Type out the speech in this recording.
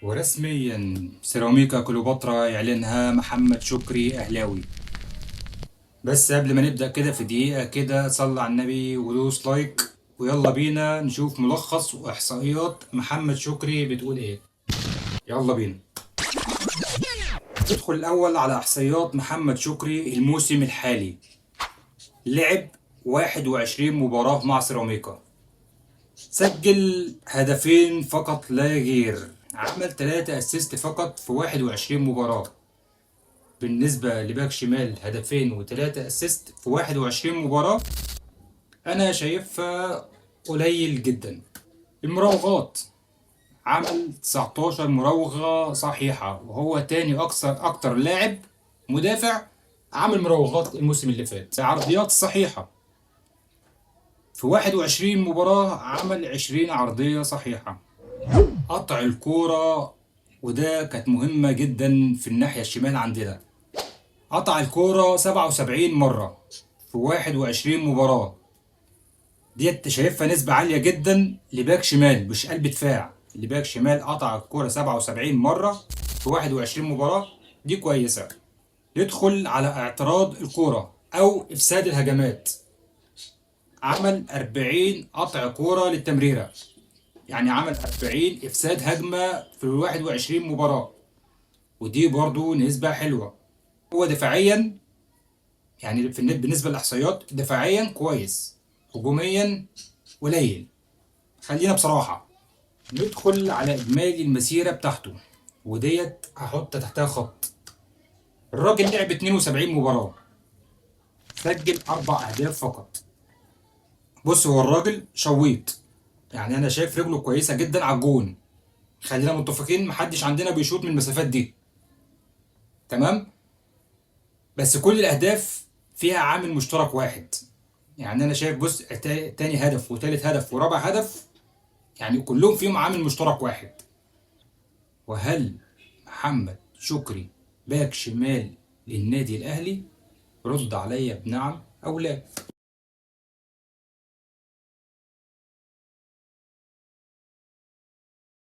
ورسميا سيراميكا كليوباترا يعلنها محمد شكري أهلاوي. بس قبل ما نبدأ كده في دقيقة كده صلى على النبي ودوس لايك، ويلا بينا نشوف ملخص وإحصائيات محمد شكري بتقول إيه. يلا بينا ندخل الأول على إحصائيات محمد شكري الموسم الحالي. لعب 21 مباراة مع سيراميكا، سجل هدفين فقط لا غير، عمل 3 اسيست فقط في 21 مباراة. بالنسبة لباك شمال هدفين و3 اسيست في 21 مباراة، أنا شايفها قليل جدا. المراوغات، عمل 19 مراوغة صحيحة، وهو تاني أكتر لاعب مدافع عمل مراوغات الموسم اللي فات. عرضيات صحيحة، في 21 مباراة عمل 20 عرضية صحيحة. قطع الكورة، وده كانت مهمة جدا في الناحية الشمال عندنا، قطع الكورة 77 مرة في 21 مباراة. ديت شايفها نسبة عالية جدا لباك شمال مش قلب دفاع. لباك شمال قطع الكورة 77 مرة في 21 مباراة، دي كويسة. يدخل على اعتراض الكورة أو إفساد الهجمات، عمل 40 قطع كورة للتمريرة، يعني عمل 40 إفساد هجمة في 21 مباراة، ودي برضو نسبة حلوة. هو دفاعيا، يعني في بالنسبة للإحصائيات دفاعيا كويس، هجوميا قليل. خلينا بصراحة ندخل على إجمالي المسيرة بتاعته، وديت هحط تحتها خط. الراجل لعب 72 مباراة، سجل 4 أهداف فقط. بص، هو الراجل شويط، يعني أنا شايف رجله كويسة جدا على الجون. خلينا متفقين محدش عندنا بيشوط من المسافات دي، تمام. بس كل الأهداف فيها عامل مشترك واحد. يعني أنا شايف، بص، تاني هدف وتالت هدف ورابع هدف، يعني كلهم فيهم عامل مشترك واحد. وهل محمد شكري باك شمال للنادي الأهلي؟ رد عليا بنعم أو لا.